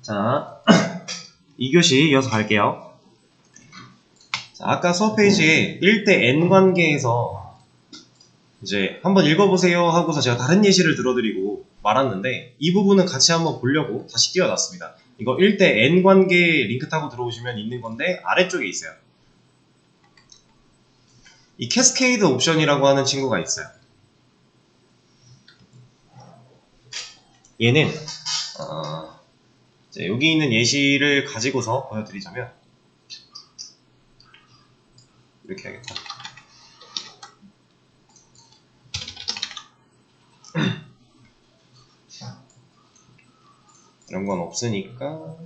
자, 2교시 이어서 갈게요. 자, 아까 수업 페이지에 1대 n 관계에서 이제 한번 읽어보세요 하고서 제가 다른 예시를 들어드리고 말았는데 이 부분은 같이 한번 보려고 다시 띄워놨습니다. 이거 1대 n 관계 링크 타고 들어오시면 있는 건데 아래쪽에 있어요. 이 캐스케이드 옵션이라고 하는 친구가 있어요. 얘는 이제 여기 있는 예시를 가지고서 보여드리자면 이렇게 하겠다. 이런 건 없으니까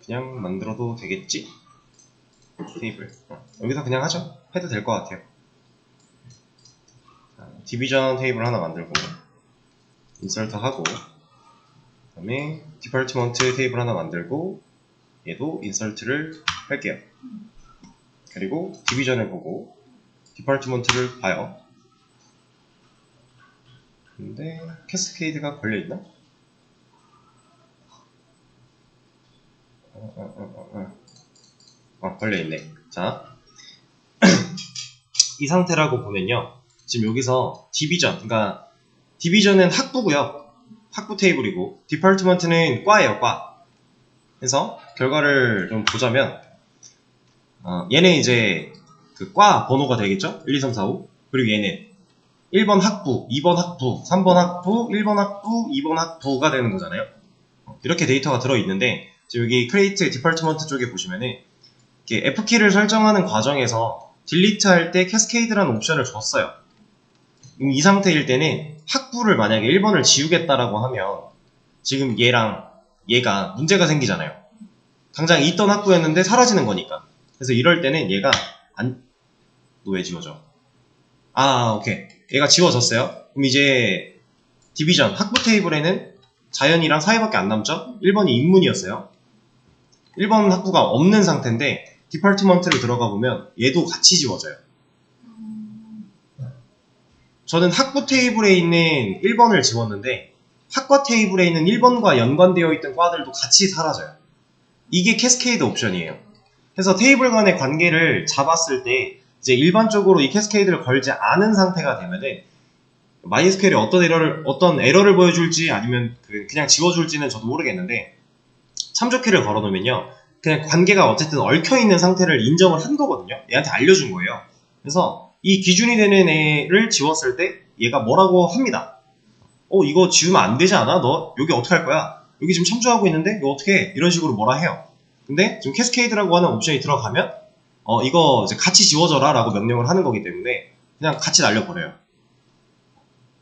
그냥 만들어도 되겠지? 테이블 여기서 그냥 하죠. 해도 될 것 같아요. 디비전 테이블 하나 만들고 인서트 하고 그 다음에 디파트먼트 테이블 하나 만들고 얘도 인서트를 할게요. 그리고 디비전을 보고 디파트먼트를 봐요. 근데 캐스케이드가 걸려있나? 걸려있네. 자, 이 상태라고 보면요. 지금 여기서 디비전, 그러니까 디비전은 학부고요. 학부 테이블이고 디파트먼트는 과예요, 과. 그래서 결과를 좀 보자면 얘는 이제 그 과 번호가 되겠죠? 1, 2, 3, 4, 5. 그리고 얘는 1번 학부, 2번 학부, 3번 학부, 1번 학부, 2번 학부가 되는 거잖아요. 이렇게 데이터가 들어있는데 지금 여기 create 디파트먼트 쪽에 보시면은 F키를 설정하는 과정에서 딜리트 할 때 캐스케이드라는 옵션을 줬어요. 이 상태일 때는 학부를 만약에 1번을 지우겠다라고 하면 지금 얘랑 얘가 문제가 생기잖아요. 당장 있던 학부였는데 사라지는 거니까. 그래서 이럴 때는 얘가 너 왜 지워져? 오케이. 얘가 지워졌어요. 그럼 이제 디비전 학부 테이블에는 자연이랑 사회밖에 안 남죠? 1번이 인문이었어요. 1번 학부가 없는 상태인데 디파트먼트를 들어가 보면 얘도 같이 지워져요. 저는 학부 테이블에 있는 1번을 지웠는데 학과 테이블에 있는 1번과 연관되어 있던 과들도 같이 사라져요. 이게 캐스케이드 옵션이에요. 그래서 테이블 간의 관계를 잡았을 때 이제 일반적으로 이 캐스케이드를 걸지 않은 상태가 되면은 MySQL이 어떤 에러를 보여줄지 아니면 그냥 지워줄지는 저도 모르겠는데 참조키를 걸어놓으면요. 그냥 관계가 어쨌든 얽혀있는 상태를 인정을 한 거거든요. 얘한테 알려준 거예요. 그래서 이 기준이 되는 애를 지웠을 때 얘가 뭐라고 합니다. 이거 지우면 안 되지 않아? 너 여기 어떻게 할 거야? 여기 지금 참조하고 있는데 이거 어떻게 해? 이런 식으로 뭐라 해요. 근데 지금 캐스케이드라고 하는 옵션이 들어가면 이거 이제 같이 지워져라 라고 명령을 하는 거기 때문에 그냥 같이 날려버려요.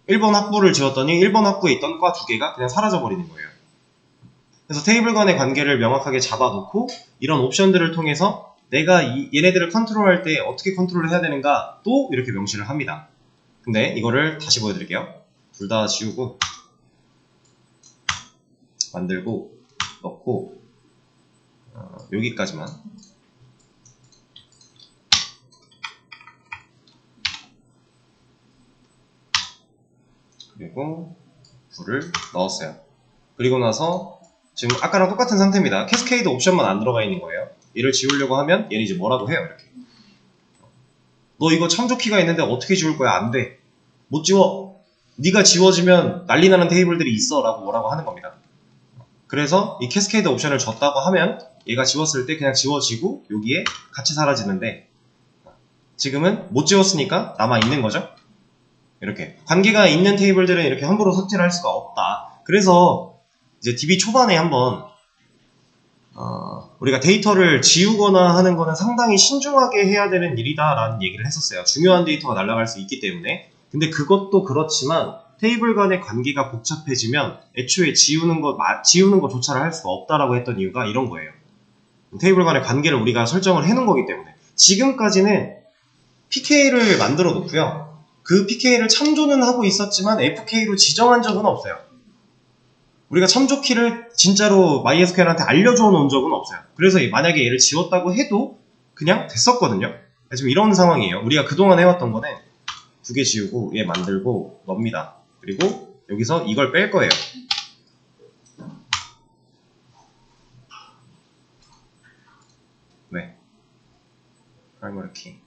1번 학부를 지웠더니 1번 학부에 있던 과 2개가 그냥 사라져버리는 거예요. 그래서 테이블 간의 관계를 명확하게 잡아놓고 이런 옵션들을 통해서 내가 얘네들을 컨트롤할 때 어떻게 컨트롤을 해야 되는가 또 이렇게 명시를 합니다. 근데 이거를 다시 보여드릴게요. 둘 다 지우고 만들고 넣고 여기까지만 그리고 불을 넣었어요. 그리고 나서 지금 아까랑 똑같은 상태입니다. 캐스케이드 옵션만 안 들어가 있는 거예요. 얘를 지우려고 하면 얘는 이제 뭐라고 해요. 이렇게 너 이거 참조키가 있는데 어떻게 지울 거야? 안 돼. 못 지워. 네가 지워지면 난리 나는 테이블들이 있어 라고 뭐라고 하는 겁니다. 그래서 이 캐스케이드 옵션을 줬다고 하면 얘가 지웠을 때 그냥 지워지고 여기에 같이 사라지는데 지금은 못 지웠으니까 남아있는 거죠. 이렇게 관계가 있는 테이블들은 이렇게 함부로 삭제를 할 수가 없다. 그래서 이제 DB 초반에 한번 우리가 데이터를 지우거나 하는 거는 상당히 신중하게 해야 되는 일이다 라는 얘기를 했었어요. 중요한 데이터가 날아갈 수 있기 때문에. 근데 그것도 그렇지만 테이블 간의 관계가 복잡해지면 애초에 지우는 것조차를 할 수가 없다라고 했던 이유가 이런 거예요. 테이블 간의 관계를 우리가 설정을 해놓은 거기 때문에. 지금까지는 PK를 만들어 놓고요. 그 PK를 참조는 하고 있었지만 FK로 지정한 적은 없어요. 우리가 참조키를 진짜로 MySQL한테 알려줘 놓은 적은 없어요. 그래서 만약에 얘를 지웠다고 해도 그냥 됐었거든요. 지금 이런 상황이에요. 우리가 그동안 해왔던 거는 2개 지우고 얘 만들고 넣습니다. 그리고 여기서 이걸 뺄 거예요. 왜? 프라이머리 키.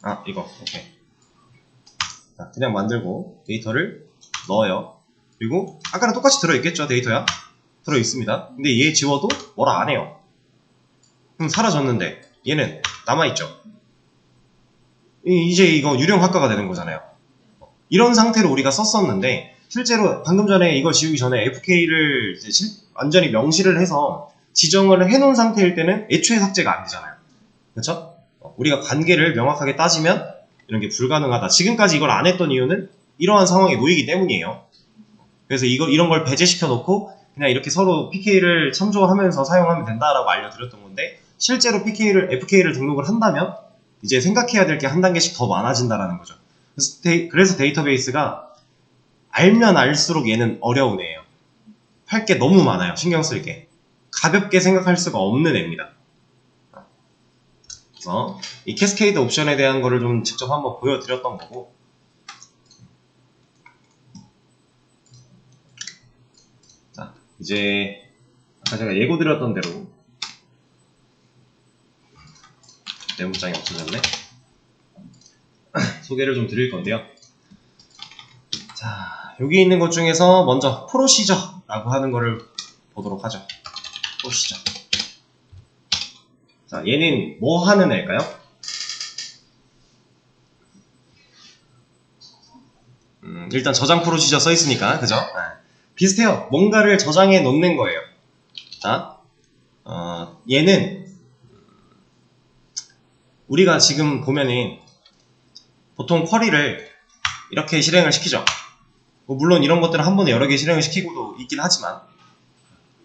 아, 이거. 오케이. 자, 그냥 만들고 데이터를 넣어요. 그리고 아까랑 똑같이 들어있겠죠, 데이터야? 들어있습니다. 근데 얘 지워도 뭐라 안 해요. 그럼 사라졌는데 얘는 남아있죠. 이제 이거 유령학과가 되는 거잖아요. 이런 상태로 우리가 썼었는데 실제로 방금 전에 이거 지우기 전에 FK를 이제 완전히 명시를 해서 지정을 해놓은 상태일 때는 애초에 삭제가 안 되잖아요. 그렇죠? 우리가 관계를 명확하게 따지면 이런 게 불가능하다. 지금까지 이걸 안 했던 이유는 이러한 상황에 놓이기 때문이에요. 그래서 이런 걸 배제시켜 놓고 그냥 이렇게 서로 PK를 참조하면서 사용하면 된다라고 알려드렸던 건데, 실제로 FK를 등록을 한다면 이제 생각해야 될 게 한 단계씩 더 많아진다라는 거죠. 그래서 데이터베이스가 알면 알수록 얘는 어려운 애예요. 할 게 너무 많아요. 신경 쓸 게. 가볍게 생각할 수가 없는 애입니다. 그래서 이 캐스케이드 옵션에 대한 거를 좀 직접 한번 보여드렸던 거고, 자, 이제 아까 제가 예고 드렸던 대로 메모장이 없어졌네. 소개를 좀 드릴 건데요. 자, 여기 있는 것 중에서 먼저 프로시저라고 하는 거를 보도록 하죠. 프로시저. 자, 얘는 뭐 하는 애일까요? 일단 저장 프로시저 써 있으니까, 그죠? 비슷해요. 뭔가를 저장해 놓는 거예요. 자, 얘는 우리가 지금 보면은 보통 쿼리를 이렇게 실행을 시키죠. 물론 이런 것들은 한 번에 여러 개 실행을 시키고도 있긴 하지만,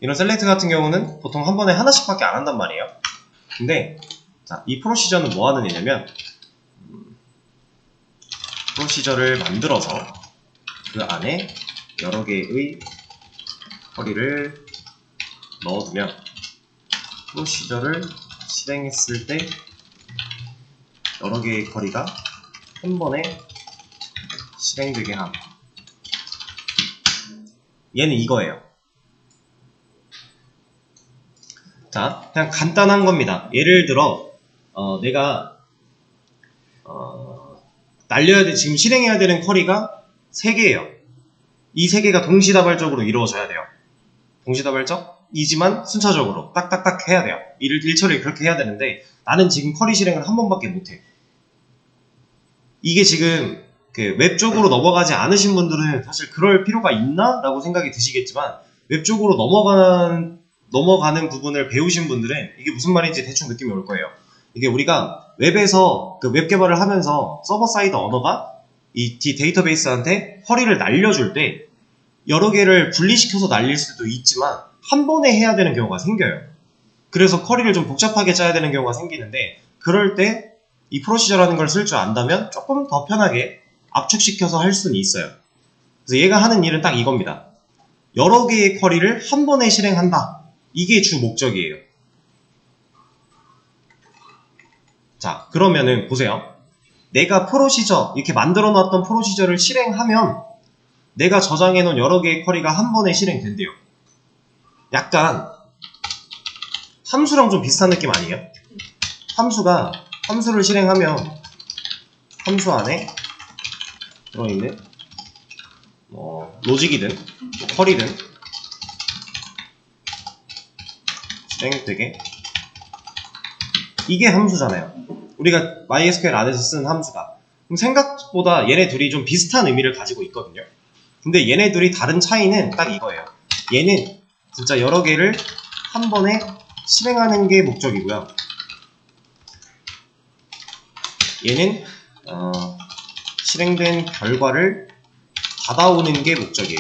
이런 셀렉트 같은 경우는 보통 한 번에 하나씩밖에 안 한단 말이에요. 근데 자, 이 프로시저는 뭐 하는 애냐면, 프로시저를 만들어서 그 안에 여러 개의 쿼리를 넣어두면 프로시저를 실행했을 때 여러 개의 쿼리가 한 번에 실행되게 함. 얘는 이거예요. 자, 그냥 간단한 겁니다. 예를 들어 내가 날려야 돼, 지금 실행해야 되는 쿼리가 3개예요. 이 3개가 동시다발적으로 이루어져야 돼요. 동시다발적이지만 순차적으로 딱딱딱 해야 돼요. 일처리 그렇게 해야 되는데 나는 지금 쿼리 실행을 한 번밖에 못해. 이게 지금 그 웹 쪽으로 넘어가지 않으신 분들은 사실 그럴 필요가 있나? 라고 생각이 드시겠지만, 웹 쪽으로 넘어가는 부분을 배우신 분들은 이게 무슨 말인지 대충 느낌이 올 거예요. 이게 우리가 웹에서 그 웹 개발을 하면서 서버 사이드 언어가 이 데이터베이스한테 쿼리를 날려줄 때 여러 개를 분리시켜서 날릴 수도 있지만 한 번에 해야 되는 경우가 생겨요. 그래서 쿼리를 좀 복잡하게 짜야 되는 경우가 생기는데, 그럴 때 이 프로시저라는 걸 쓸 줄 안다면 조금 더 편하게 압축시켜서 할 수는 있어요. 그래서 얘가 하는 일은 딱 이겁니다. 여러 개의 쿼리를 한 번에 실행한다. 이게 주 목적이에요. 자, 그러면은 보세요. 내가 프로시저, 이렇게 만들어 놨던 프로시저를 실행하면 내가 저장해 놓은 여러 개의 쿼리가 한 번에 실행된대요. 약간 함수랑 좀 비슷한 느낌 아니에요? 함수를 실행하면 함수 안에 들어있는 로직이든 쿼리든 실행되게, 이게 함수잖아요. 우리가 MySQL 안에서 쓰는 함수가. 그럼 생각보다 얘네 둘이 좀 비슷한 의미를 가지고 있거든요. 근데 얘네 둘이 다른 차이는 딱 이거예요. 얘는 진짜 여러 개를 한 번에 실행하는 게 목적이고요. 얘는 실행된 결과를 받아오는 게 목적이에요.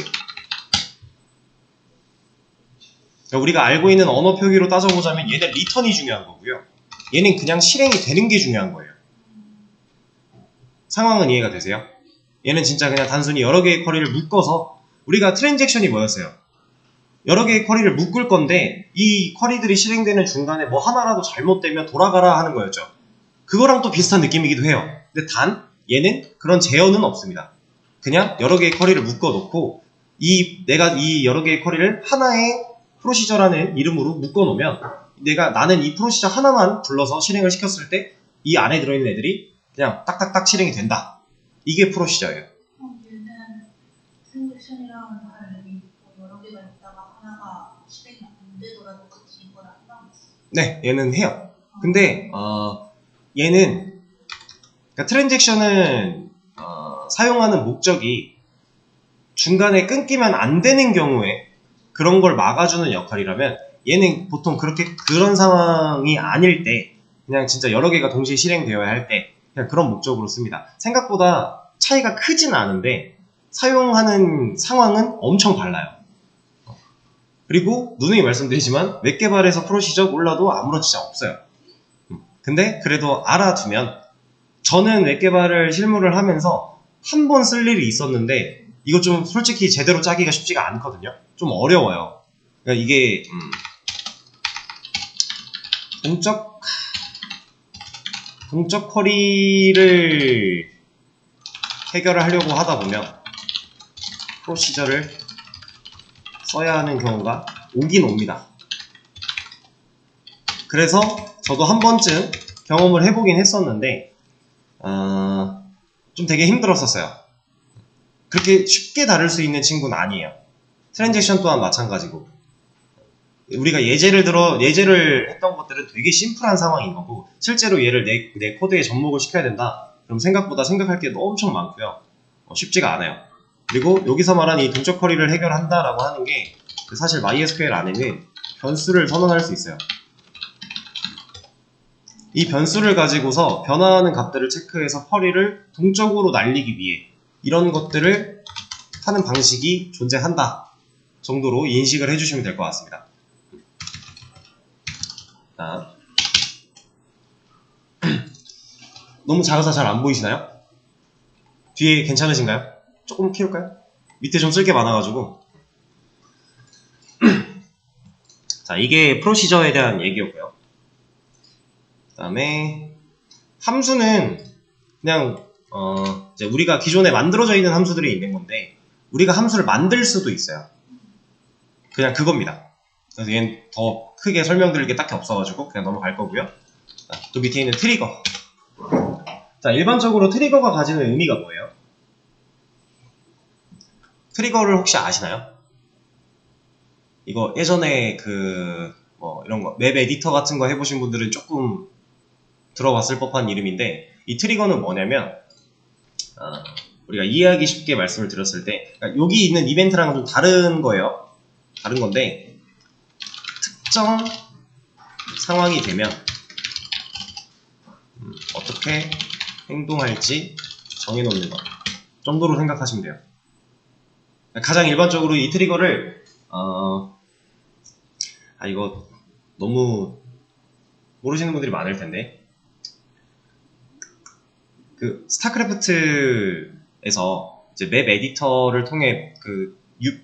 그러니까 우리가 알고 있는 언어 표기로 따져보자면 얘는 리턴이 중요한 거고요. 얘는 그냥 실행이 되는 게 중요한 거예요. 상황은 이해가 되세요? 얘는 진짜 그냥 단순히 여러 개의 쿼리를 묶어서, 우리가 트랜잭션이 뭐였어요? 여러 개의 쿼리를 묶을 건데 이 쿼리들이 실행되는 중간에 뭐 하나라도 잘못되면 돌아가라 하는 거였죠. 그거랑 또 비슷한 느낌이기도 해요. 근데 단 얘는 그런 제어는 없습니다. 그냥 여러 개의 쿼리를 묶어 놓고 내가 이 여러 개의 쿼리를 하나의 프로시저라는 이름으로 묶어 놓으면 나는 이 프로시저 하나만 불러서 실행을 시켰을 때 이 안에 들어있는 애들이 그냥 딱딱딱 실행이 된다. 이게 프로시저예요. 얘는 트랜잭션이랑 달리 여러 개가 있다가 하나가 실행이 안 되더라도 그 뒤인 거랑 상관없어. 네, 얘는 해요. 근데 얘는 그러니까 트랜잭션은 사용하는 목적이 중간에 끊기면 안 되는 경우에 그런 걸 막아주는 역할이라면 얘는 보통 그런 상황이 아닐 때 그냥 진짜 여러 개가 동시에 실행되어야 할 때 그냥 그런 목적으로 씁니다. 생각보다 차이가 크진 않은데 사용하는 상황은 엄청 달라요. 그리고 누누이 말씀드리지만 웹 개발에서 프로시저 몰라도 아무렇지 없어요. 근데 그래도 알아두면 저는 웹 개발을 실무를 하면서 한 번 쓸 일이 있었는데 이거 좀 솔직히 제대로 짜기가 쉽지가 않거든요. 좀 어려워요. 그러니까 이게 동적 쿼리를 해결을 하려고 하다 보면 프로시저를 써야 하는 경우가 오긴 옵니다. 그래서 저도 한 번쯤 경험을 해보긴 했었는데 좀 되게 힘들었었어요. 그렇게 쉽게 다룰 수 있는 친구는 아니에요. 트랜잭션 또한 마찬가지고 우리가 예제를 했던 것들은 되게 심플한 상황인 거고 실제로 얘를 내 코드에 접목을 시켜야 된다. 그럼 생각보다 생각할 게 엄청 많고요. 쉽지가 않아요. 그리고 여기서 말하는 이 동적 쿼리를 해결한다라고 하는 게 사실 MySQL 안에는 변수를 선언할 수 있어요. 이 변수를 가지고서 변화하는 값들을 체크해서 쿼리를 동적으로 날리기 위해 이런 것들을 하는 방식이 존재한다 정도로 인식을 해주시면 될 것 같습니다. 자, 너무 작아서 잘 안 보이시나요? 뒤에 괜찮으신가요? 조금 키울까요? 밑에 좀 쓸 게 많아가지고. 자, 이게 프로시저에 대한 얘기였고요. 그 다음에 함수는 그냥 이제 우리가 기존에 만들어져 있는 함수들이 있는 건데 우리가 함수를 만들 수도 있어요. 그냥 그겁니다. 그래서 얘는 더 크게 설명드릴 게 딱히 없어가지고 그냥 넘어갈 거고요. 자, 또 밑에 있는 트리거. 자, 일반적으로 트리거가 가지는 의미가 뭐예요? 트리거를 혹시 아시나요? 이거 예전에 이런 거 웹 에디터 같은 거 해보신 분들은 조금 들어봤을 법한 이름인데 이 트리거는 뭐냐면 우리가 이해하기 쉽게 말씀을 드렸을 때 그러니까 여기 있는 이벤트랑은 좀 다른 거예요. 다른 건데 특정 상황이 되면 어떻게 행동할지 정해놓는 것 정도로 생각하시면 돼요. 가장 일반적으로 이 트리거를 이거 너무 모르시는 분들이 많을 텐데 그 스타크래프트에서 이제 맵 에디터를 통해 그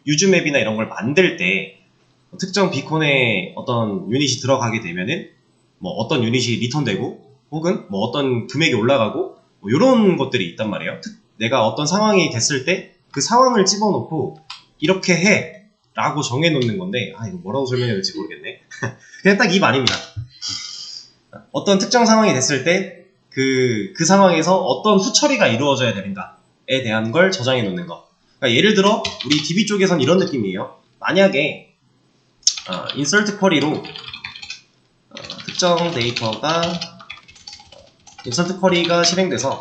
유즈맵이나 이런 걸 만들 때 특정 비콘에 어떤 유닛이 들어가게 되면은 뭐 어떤 유닛이 리턴되고 혹은 뭐 어떤 금액이 올라가고 뭐 이런 것들이 있단 말이에요. 내가 어떤 상황이 됐을 때 그 상황을 집어넣고 이렇게 해 라고 정해놓는 건데 이거 뭐라고 설명해야 될지 모르겠네. 그냥 딱 이 말입니다. 어떤 특정 상황이 됐을 때 그 상황에서 어떤 후처리가 이루어져야 되는가에 대한 걸 저장해 놓는 거. 그러니까 예를 들어 우리 DB 쪽에선 이런 느낌이에요. 만약에 insert 쿼리로 특정 데이터가 insert 쿼리가 실행돼서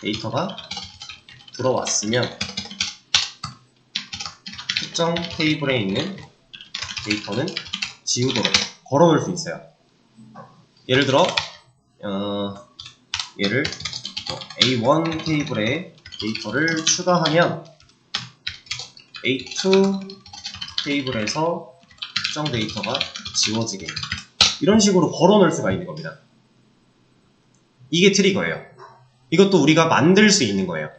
데이터가 들어왔으면 특정 테이블에 있는 데이터는 지우도록 걸어놓을 수 있어요. 예를 들어 얘를 A1 테이블에 데이터를 추가하면 A2 테이블에서 특정 데이터가 지워지게 이런 식으로 걸어놓을 수가 있는 겁니다. 이게 트리거예요. 이것도 우리가 만들 수 있는 거예요.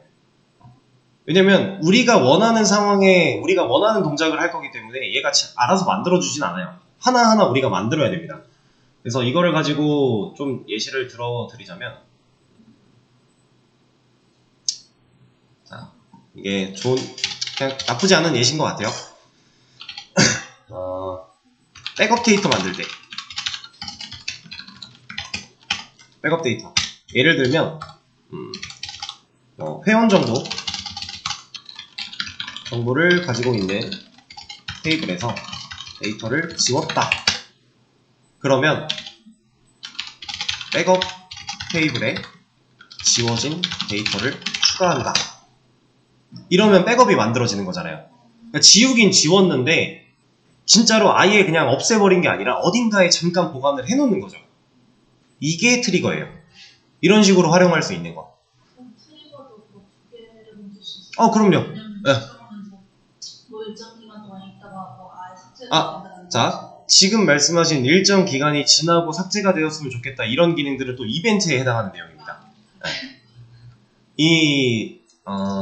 왜냐면 우리가 원하는 상황에 우리가 원하는 동작을 할 거기 때문에 얘가 알아서 만들어주진 않아요. 하나하나 우리가 만들어야 됩니다. 그래서 이거를 가지고 좀 예시를 들어드리자면 자, 이게 그냥 나쁘지 않은 예시인 것 같아요. 백업 데이터 만들 때. 백업 데이터. 예를 들면, 회원 정보를 가지고 있는 테이블에서 데이터를 지웠다. 그러면 백업 테이블에 지워진 데이터를 추가한다. 이러면 백업이 만들어지는 거잖아요. 그러니까 지우긴 지웠는데 진짜로 아예 그냥 없애버린 게 아니라 어딘가에 잠깐 보관을 해놓는 거죠. 이게 트리거예요. 이런 식으로 활용할 수 있는 거. 그럼 트리거도 뭐두 개를 만들 수 있어요? 그럼요. 왜냐면 네. 뭐 일정 기간 동안 있다가 뭐 아예 삭제를 자, 지금 말씀하신 일정 기간이 지나고 삭제가 되었으면 좋겠다. 이런 기능들은 또 이벤트에 해당하는 내용입니다. 네.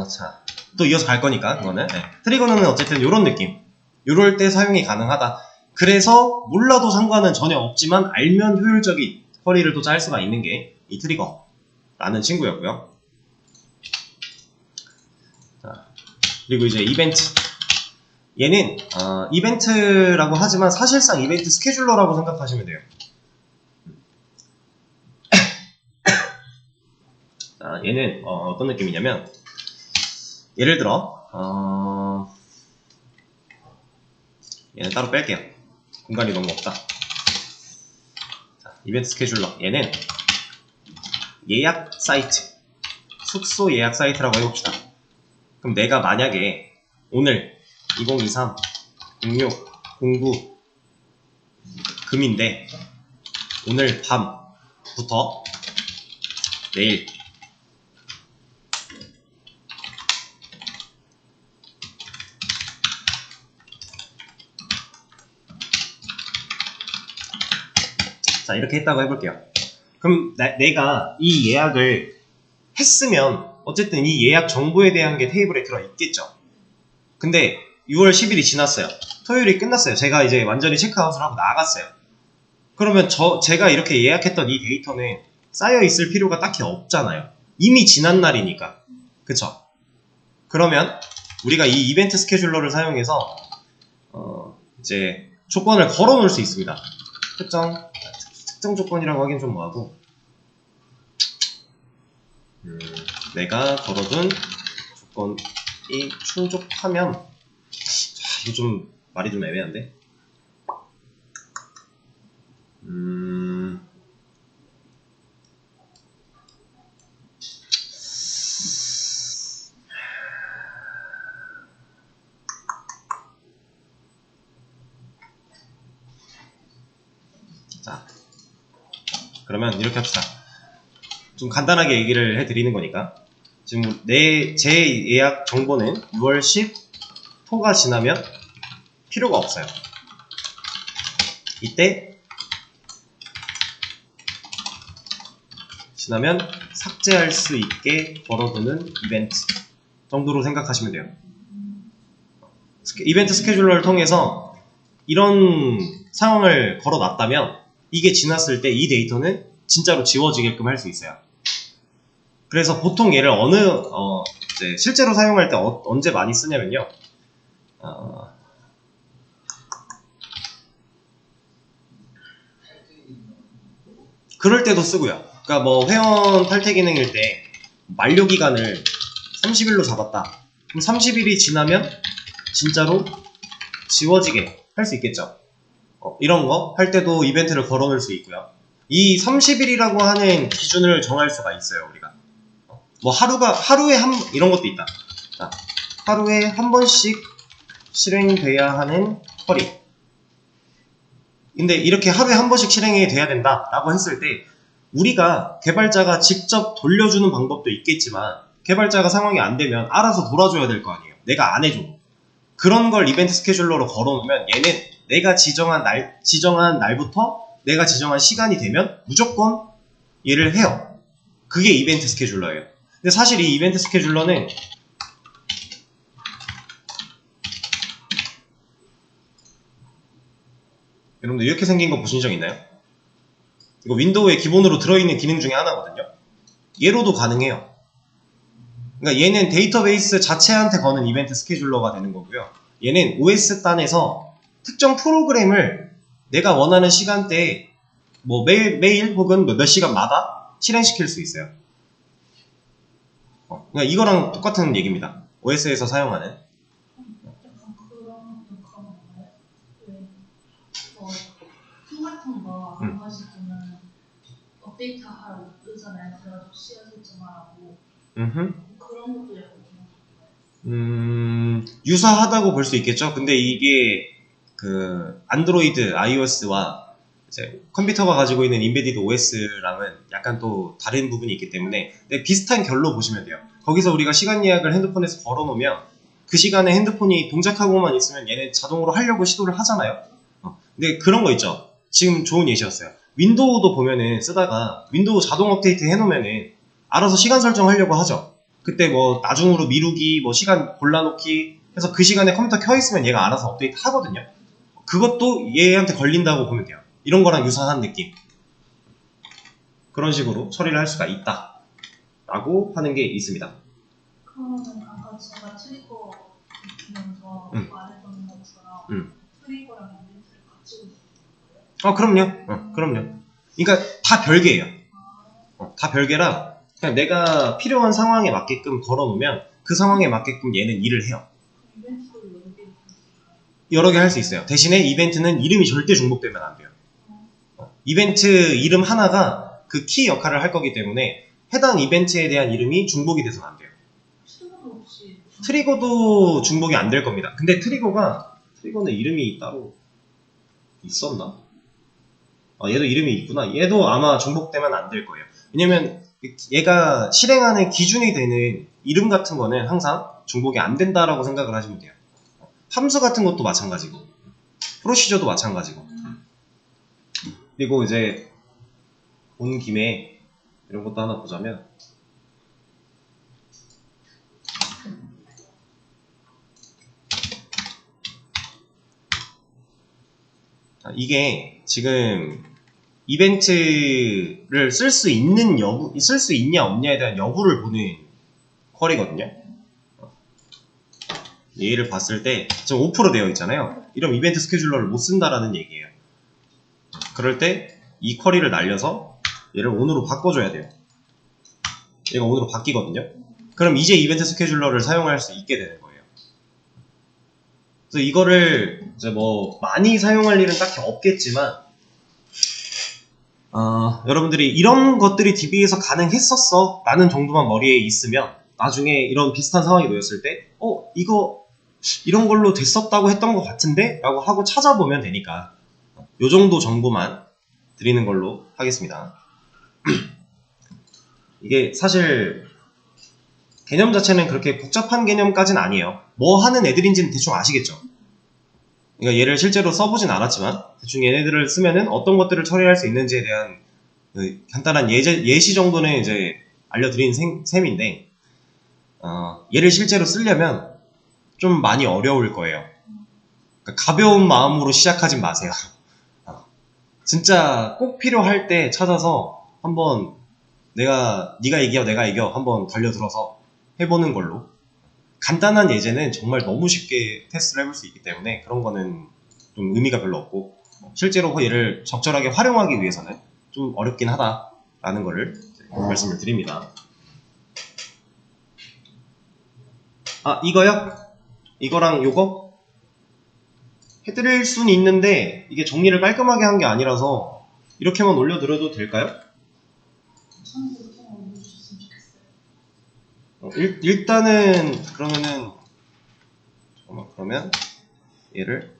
자, 또 이어서 갈 거니까, 그거는. 네. 트리거는 어쨌든 이런 느낌. 이럴 때 사용이 가능하다. 그래서 몰라도 상관은 전혀 없지만 알면 효율적인 허리를 또 짤 수가 있는 게 이 트리거라는 친구였고요. 자, 그리고 이제 이벤트. 얘는 이벤트라고 하지만 사실상 이벤트 스케줄러라고 생각하시면 돼요. 자, 얘는 어떤 느낌이냐면 예를 들어 얘는 따로 뺄게요. 공간이 너무 없다. 자, 이벤트 스케줄러. 얘는 예약 사이트, 숙소 예약 사이트라고 해봅시다. 그럼 내가 만약에 오늘 2023 06 09 금인데 오늘 밤부터 내일 자, 이렇게 했다고 해볼게요. 그럼 내가 이 예약을 했으면 어쨌든 이 예약 정보에 대한 게 테이블에 들어있겠죠. 근데 6월 10일이 지났어요. 토요일이 끝났어요. 제가 이제 완전히 체크아웃을 하고 나갔어요. 그러면 제가 이렇게 예약했던 이 데이터는 쌓여있을 필요가 딱히 없잖아요. 이미 지난 날이니까. 그쵸? 그러면 우리가 이 이벤트 스케줄러를 사용해서 이제 조건을 걸어 놓을 수 있습니다. 특정 조건이라고 하긴 좀 뭐하고 내가 걸어둔 조건이 충족하면 이거 좀 말이 좀 애매한데 자, 그러면 이렇게 합시다. 좀 간단하게 얘기를 해드리는 거니까 지금 제 예약 정보는 6월 10토가 지나면 필요가 없어요. 이때 지나면 삭제할 수 있게 걸어두는 이벤트 정도로 생각하시면 돼요. 이벤트 스케줄러를 통해서 이런 상황을 걸어놨다면 이게 지났을 때 이 데이터는 진짜로 지워지게끔 할 수 있어요. 그래서 보통 얘를 이제 실제로 사용할 때 언제 많이 쓰냐면요. 그럴 때도 쓰고요. 그러니까 뭐 회원 탈퇴 기능일 때 만료 기간을 30일로 잡았다. 그럼 30일이 지나면 진짜로 지워지게 할 수 있겠죠. 이런 거 할 때도 이벤트를 걸어 놓을 수 있고요. 이 30일이라고 하는 기준을 정할 수가 있어요, 우리가. 뭐 하루에 이런 것도 있다. 자, 하루에 한 번씩 실행돼야 하는 허리. 근데 이렇게 하루에 한 번씩 실행이 돼야 된다라고 했을 때 우리가 개발자가 직접 돌려주는 방법도 있겠지만 개발자가 상황이 안 되면 알아서 돌아줘야 될 거 아니에요. 내가 안 해줘. 그런 걸 이벤트 스케줄러로 걸어놓으면 얘는 내가 지정한 날부터 내가 지정한 시간이 되면 무조건 얘를 해요. 그게 이벤트 스케줄러예요. 근데 사실 이 이벤트 스케줄러는 여러분들 이렇게 생긴 거 보신 적 있나요? 이거 윈도우에 기본으로 들어있는 기능 중에 하나거든요. 얘로도 가능해요. 그러니까 얘는 데이터베이스 자체한테 거는 이벤트 스케줄러가 되는 거고요. 얘는 OS 단에서 특정 프로그램을 내가 원하는 시간대에 뭐 매일 혹은 몇 시간마다 실행시킬 수 있어요. 그러니까 이거랑 똑같은 얘기입니다. OS에서 사용하는. 약간 그런 것도 그런 건가요? 왜팀 같은 거 한 번씩 보면 업데이트 하러 뜨잖아요. 그래가지고 시간 설정하라고 그런 것도 약간 그런 건가요? 유사하다고 볼 수 있겠죠. 근데 이게 그 안드로이드, iOS와 이제 컴퓨터가 가지고 있는 인베디드 OS랑은 약간 또 다른 부분이 있기 때문에 근데 비슷한 결로 보시면 돼요. 거기서 우리가 시간 예약을 핸드폰에서 걸어놓으면 그 시간에 핸드폰이 동작하고만 있으면 얘는 자동으로 하려고 시도를 하잖아요. 근데 그런 거 있죠. 지금 좋은 예시였어요. 윈도우도 보면은 쓰다가 윈도우 자동 업데이트 해놓으면은 알아서 시간 설정하려고 하죠. 그때 뭐 나중으로 미루기, 뭐 시간 골라놓기 해서 그 시간에 컴퓨터 켜있으면 얘가 알아서 업데이트 하거든요. 그것도 얘한테 걸린다고 보면 돼요. 이런 거랑 유사한 느낌. 그런 식으로 처리를 할 수가 있다 라고 하는 게 있습니다. 그러면 아까 제가 트리거 보면서 말했던 것처럼 트리거랑 이벤트를 같이 올리는 거예요? 그럼요. 그럼요. 그러니까 다 별개예요. 다 별개라 그냥 내가 필요한 상황에 맞게끔 걸어놓으면 그 상황에 맞게끔 얘는 일을 해요. 이벤트를 여러 개 할 수 있어요. 대신에 이벤트는 이름이 절대 중복되면 안 돼요. 이벤트 이름 하나가 그 키 역할을 할 거기 때문에 해당 이벤트에 대한 이름이 중복이 돼서는 안 돼요. 트리거도 혹시 트리거도 중복이 안 될 겁니다. 근데 트리거는 이름이 따로 있었나? 얘도 이름이 있구나. 얘도 아마 중복되면 안 될 거예요. 왜냐면 얘가 실행하는 기준이 되는 이름 같은 거는 항상 중복이 안 된다라고 생각을 하시면 돼요. 함수 같은 것도 마찬가지고 프로시저도 마찬가지고 그리고 이제 본 김에 이런 것도 하나 보자면 이게 지금 이벤트를 쓸 수 있냐 없냐에 대한 여부를 보는 쿼리거든요. 얘를 봤을 때 지금 5% 되어 있잖아요. 이러면 이벤트 스케줄러를 못 쓴다라는 얘기예요. 그럴 때 이 쿼리를 날려서 얘를 on으로 바꿔줘야 돼요. 얘가 on으로 바뀌거든요. 그럼 이제 이벤트 스케줄러를 사용할 수 있게 되는 거예요. 그래서 이거를 이제 뭐 많이 사용할 일은 딱히 없겠지만 여러분들이 이런 것들이 DB에서 가능했었어 라는 정도만 머리에 있으면 나중에 이런 비슷한 상황이 놓였을 때 이거 이런 걸로 됐었다고 했던 것 같은데? 라고 하고 찾아보면 되니까 요 정도 정보만 드리는 걸로 하겠습니다. 이게 사실 개념 자체는 그렇게 복잡한 개념까지는 아니에요. 뭐 하는 애들인지는 대충 아시겠죠? 그러니까 얘를 실제로 써보진 않았지만 대충 얘네들을 쓰면은 어떤 것들을 처리할 수 있는지에 대한 간단한 예시 정도는 이제 알려드린 셈인데 얘를 실제로 쓰려면 좀 많이 어려울 거예요. 그러니까 가벼운 마음으로 시작하진 마세요. 진짜 꼭 필요할 때 찾아서 한번 네가 이겨 내가 이겨 한번 달려들어서 해보는 걸로. 간단한 예제는 정말 너무 쉽게 테스트를 해볼 수 있기 때문에 그런 거는 좀 의미가 별로 없고 실제로 얘를 적절하게 활용하기 위해서는 좀 어렵긴 하다라는 거를 말씀을 드립니다. 이거요? 이거랑 요거? 해드릴 수는 있는데 이게 정리를 깔끔하게 한 게 아니라서 이렇게만 올려드려도 될까요? 저는 그렇게 올려주셨으면 좋겠어요. 일단은 그러면은 잠깐만 그러면 얘를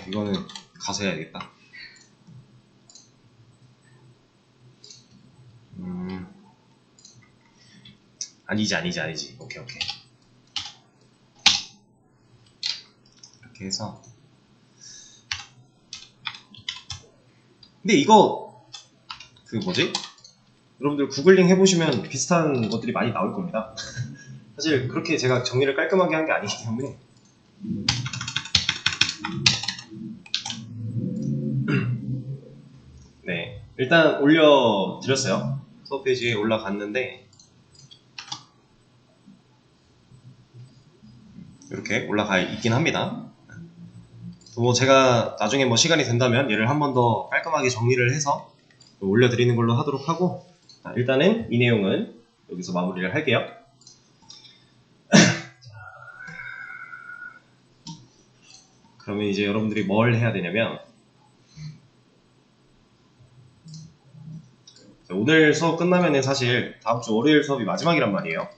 이거는 가서 해야겠다. 아니지. 오케이. 이렇게 해서. 근데 이거, 여러분들 구글링 해보시면 비슷한 것들이 많이 나올 겁니다. 사실 그렇게 제가 정리를 깔끔하게 한 게 아니기 때문에. 네, 일단 올려드렸어요. 수업 페이지에 올라갔는데 이렇게 올라가 있긴 합니다. 뭐 제가 나중에 뭐 시간이 된다면 얘를 한 번 더 깔끔하게 정리를 해서 올려드리는 걸로 하도록 하고, 일단은 이 내용은 여기서 마무리를 할게요. 그러면 이제 여러분들이 뭘 해야 되냐면, 오늘 수업 끝나면은 사실 다음 주 월요일 수업이 마지막이란 말이에요.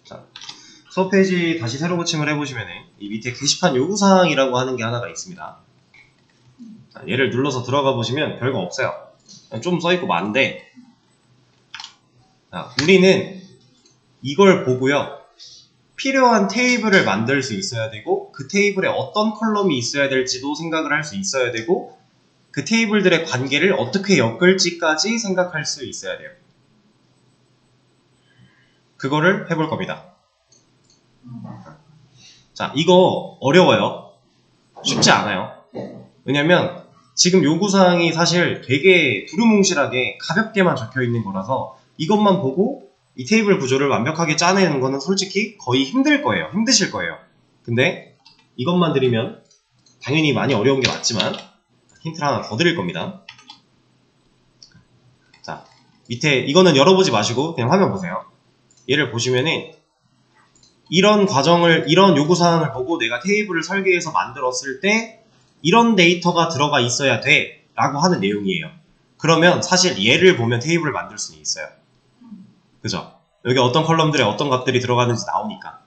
자, 수업 페이지 다시 새로 고침을 해보시면은 이 밑에 게시판 요구사항이라고 하는 게 하나가 있습니다. 자, 얘를 눌러서 들어가 보시면 별거 없어요. 좀 써있고 많은데, 자, 우리는 이걸 보고요, 필요한 테이블을 만들 수 있어야 되고, 그 테이블에 어떤 컬럼이 있어야 될지도 생각을 할 수 있어야 되고, 그 테이블들의 관계를 어떻게 엮을지까지 생각할 수 있어야 돼요. 그거를 해볼 겁니다. 자, 이거 어려워요. 쉽지 않아요. 왜냐면 지금 요구사항이 사실 되게 두루뭉실하게 가볍게만 적혀 있는 거라서 이것만 보고 이 테이블 구조를 완벽하게 짜내는 거는 솔직히 거의 힘들 거예요. 힘드실 거예요. 근데 이것만 드리면 당연히 많이 어려운 게 맞지만 힌트를 하나 더 드릴 겁니다. 자, 밑에 이거는 열어보지 마시고 그냥 화면 보세요. 얘를 보시면은 이런 과정을, 이런 요구사항을 보고 내가 테이블을 설계해서 만들었을 때 이런 데이터가 들어가 있어야 돼 라고 하는 내용이에요. 그러면 사실 얘를 보면 테이블을 만들 수는 있어요. 그죠? 여기 어떤 컬럼들에 어떤 값들이 들어가는지 나오니까.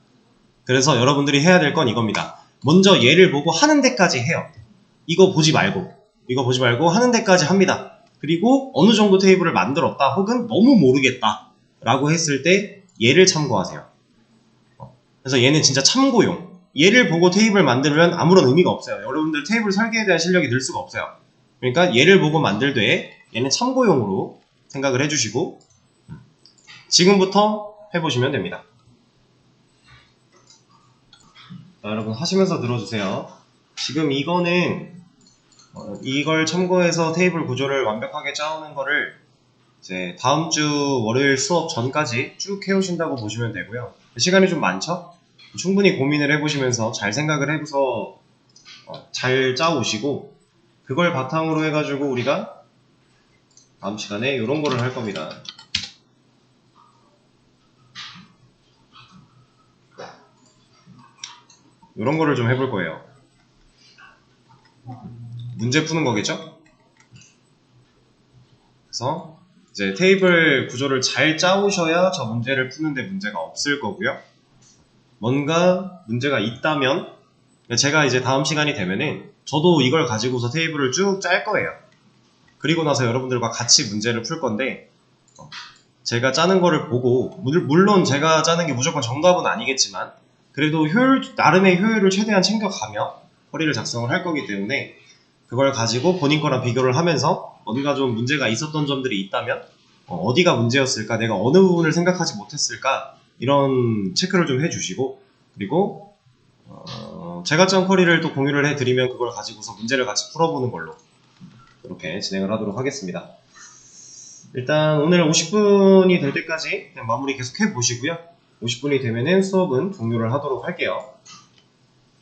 그래서 여러분들이 해야 될 건 이겁니다. 먼저 얘를 보고 하는 데까지 해요. 이거 보지 말고 하는 데까지 합니다. 그리고 어느 정도 테이블을 만들었다 혹은 너무 모르겠다 라고 했을 때 얘를 참고하세요. 그래서 얘는 진짜 참고용. 얘를 보고 테이블 만들면 아무런 의미가 없어요. 여러분들 테이블 설계에 대한 실력이 늘 수가 없어요. 그러니까 얘를 보고 만들되 얘는 참고용으로 생각을 해주시고 지금부터 해보시면 됩니다. 자, 여러분 하시면서 들어주세요. 지금 이거는 이걸 참고해서 테이블 구조를 완벽하게 짜오는 거를 이제 다음 주 월요일 수업 전까지 쭉 해오신다고 보시면 되고요. 시간이 좀 많죠? 충분히 고민을 해보시면서 잘 생각을 해서 잘 짜오시고 그걸 바탕으로 해가지고 우리가 다음 시간에 이런 거를 할 겁니다. 이런 거를 좀 해볼 거예요. 문제 푸는 거겠죠? 그래서 이제 테이블 구조를 잘 짜오셔야 저 문제를 푸는데 문제가 없을 거고요. 뭔가 문제가 있다면 제가 이제 다음 시간이 되면은 저도 이걸 가지고서 테이블을 쭉 짤 거예요. 그리고 나서 여러분들과 같이 문제를 풀 건데 제가 짜는 거를 보고 물론 제가 짜는 게 무조건 정답은 아니겠지만 그래도 나름의 효율을 최대한 챙겨가며 커리를 작성을 할 거기 때문에 그걸 가지고 본인 거랑 비교를 하면서 뭔가 좀 문제가 있었던 점들이 있다면 어디가 문제였을까, 내가 어느 부분을 생각하지 못했을까 이런 체크를 좀 해주시고 그리고 제가 짠 커리를 또 공유를 해드리면 그걸 가지고서 문제를 같이 풀어보는 걸로 이렇게 진행을 하도록 하겠습니다. 일단 오늘 50분이 될 때까지 그냥 마무리 계속 해보시고요. 50분이 되면은 수업은 종료를 하도록 할게요.